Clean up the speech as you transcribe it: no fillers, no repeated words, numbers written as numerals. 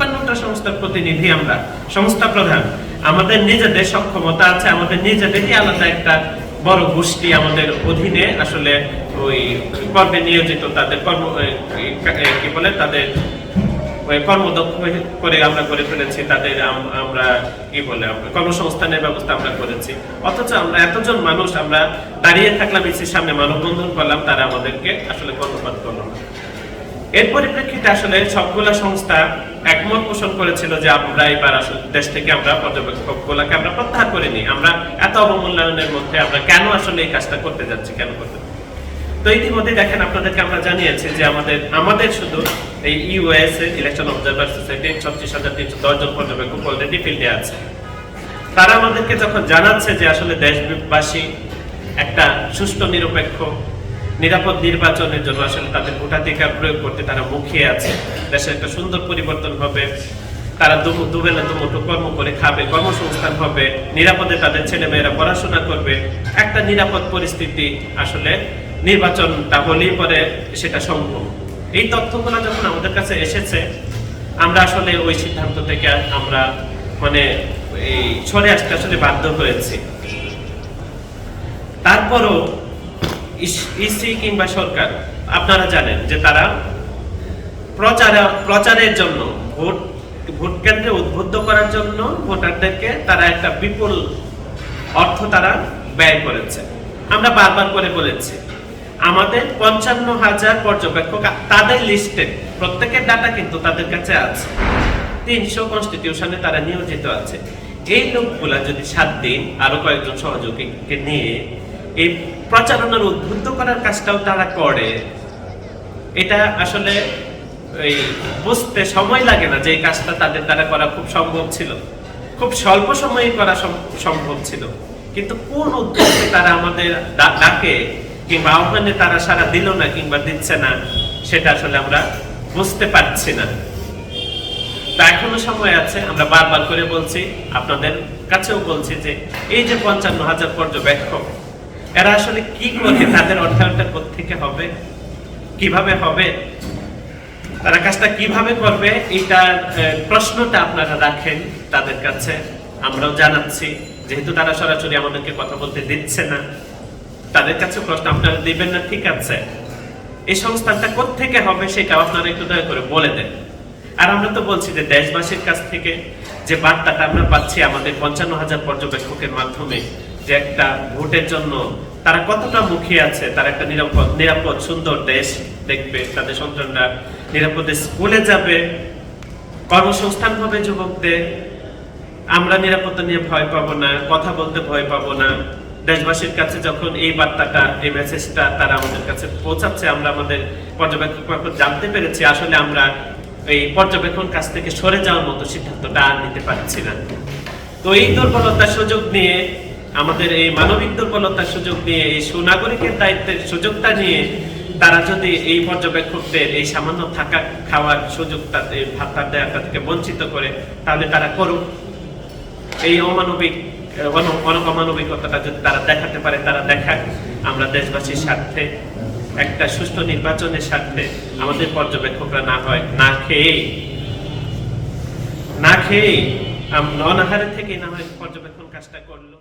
53টা সংস্থার প্রতিনিধি আমরা, সংস্থা প্রধান। আমাদের নিজেদের সক্ষমতা আছে, আমাদের নিজেদেরই আলাদা একটা বড় গোষ্ঠী আমাদের অধীনে আসলে ওই কর্মে নিয়োজিত, তাদের কর্ম কি বলে তাদের কর্মদক্ষ করে আমরা করে ফেলেছি, তাদের আমরা কি বলে কর্মসংস্থানের ব্যবস্থা আমরা করেছি। অথচ আমরা এতজন মানুষ আমরা দাঁড়িয়ে থাকলাম ইসির সামনে, মানববন্ধন করলাম, তারা আমাদেরকে আসলে কর্ণপাত করলো না। এর পরিপ্রেক্ষিতে আসলে সবগুলা সংস্থা একমত পোষণ করেছিল যে আমরা এবার আসলে দেশ থেকে আমরা পর্যবেক্ষকগুলাকে আমরা প্রত্যাহার করে নিই। আমরা এত অবমূল্যায়নের মধ্যে আমরা কেন আসলে এই কাজটা করতে যাচ্ছি, কেন করতে। তো ইতিমধ্যে দেখেন আপনাদেরকে আমরা জানিয়েছি যে আমাদের শুধু এই ইউএস ইলেকশন অবজারভার সোসাইটি 36,310 জন পর্যবেক্ষক অলরেডি ফিল্ডে আছে। তারা আমাদেরকে যখন জানাচ্ছে যে আসলে দেশবাসী একটা সুষ্ঠু নিরপেক্ষ নিরাপদ নির্বাচনের জন্য আসলে তাদের ভোটাধিকার প্রয়োগ করতে তারা মুখিয়ে আছে, দেশের একটা সুন্দর পরিবর্তন হবে, তারা দুবেলা দুমুঠো কর্ম করে খাবে, কর্মসংস্থান হবে, নিরাপদে তাদের ছেলেমেয়েরা পড়াশোনা করবে, একটা নিরাপদ পরিস্থিতি আসলে নির্বাচনটা হলেই পরে সেটা সম্ভব। এই তথ্যগুলো যখন আমাদের কাছে এসেছে, আমরা আসলে ওই সিদ্ধান্ত থেকে আমরা মানে এই সরে আসতে আসলে বাধ্য হয়েছি। তারপরও ইসি কিংবা সরকার আপনারা জানেন যে তারা প্রচারের জন্য ভোট কেন্দ্রে উদ্বুদ্ধ করার জন্য ভোটারদেরকে তারা একটা বিপুল অর্থ তারা ব্যয় করেছে। আমরা বারবার করে বলেছি আমাদের 55,000 পর্যবেক্ষক তাদের লিস্টে, প্রত্যেকের ডাটা কিন্তু তাদের কাছে আছে, 300 কনস্টিটিউশনে তারা নিয়োজিত আছে। এই লোকগুলা যদি 7 দিন আরো কয়েকজন সহযোগীকে নিয়ে এই প্রচারণার উদ্বুদ্ধ করার কাজটাও তারা করে, এটা আসলে এই বুঝতে সময় লাগে না যে এই কাজটা তাদের দ্বারা করা খুব সম্ভব ছিল, খুব স্বল্প সময়ে করা সম্ভব ছিল। কিন্তু কোন উদ্দেশ্যে তারা আমাদের ডাকে কিংবা আহ্বানে তারা সারা দিল না কিংবা দিচ্ছে না, সেটা আসলে আমরা বুঝতে পারছি না। তা এখনো সময় আছে, আমরা বারবার করে বলছি, আপনাদের কাছেও বলছি যে এই যে 55,000 পর্যবেক্ষক, এরা আসলে কি করে, তাদের অর্থায়নটা কোত্থেকে হবে, কিভাবে হবে, তারা কাজটা কিভাবে করবে, এইটার প্রশ্নটা আপনারা রাখেন তাদের কাছে। আমরাও জানাচ্ছি, যেহেতু তারা সরাসরি আমাদেরকে কথা বলতে দিচ্ছে না, তাদের কাছে প্রশ্ন আপনারা দিবেন না, ঠিক আছে, এই সংস্থানটা কোত্থেকে হবে সেটা আপনারা একটু দয়া করে বলে দেন। আর আমরা তো বলছি যে দেশবাসীর কাছ থেকে যে বার্তাটা আমরা পাচ্ছি আমাদের 55,000 পর্যবেক্ষকের মাধ্যমে, যে একটা ভোটের জন্য তারা কতটা মুখিয়ে আছে, তারা একটা নিরাপদ সুন্দর দেশ দেখবে, তাদের সন্তানরা নিরাপদে স্কুলে যাবে, কর্মসংস্থান হবে যুবকদের, আমরা নিরাপত্তা নিয়ে ভয় পাবো না, কথা বলতে ভয় পাবো না। দেশবাসীর কাছে যখন এই বার্তাটা, এই মেসেজটা তারা আমাদের কাছে পৌঁছাচ্ছে, আমরা আমাদের পর্যবেক্ষক জানতে পেরেছি আসলে আমরা এই পর্যবেক্ষণ কাছ থেকে সরে যাওয়ার মতো সিদ্ধান্তটা আর নিতে পারছি না। তো এই দুর্বলতার সুযোগ নিয়ে, আমাদের এই মানবিক দুর্বলতার সুযোগ নিয়ে, এই সুনাগরিকের দায়িত্বের সুযোগটা নিয়ে তারা যদি এই পর্যবেক্ষকদের এই সামান্য থাকা খাওয়ার সুযোগটা, এই ভাতার দেওয়াটা থেকে বঞ্চিত করে, তাহলে তারা করুক। এই অমানবিকতাটা যদি তারা দেখাতে পারে, তারা দেখাক। আমরা দেশবাসীর স্বার্থে, একটা সুষ্ঠু নির্বাচনের স্বার্থে আমাদের পর্যবেক্ষকরা না খেয়ে অনাহারে থেকে না হয় পর্যবেক্ষণ কাজটা করলো।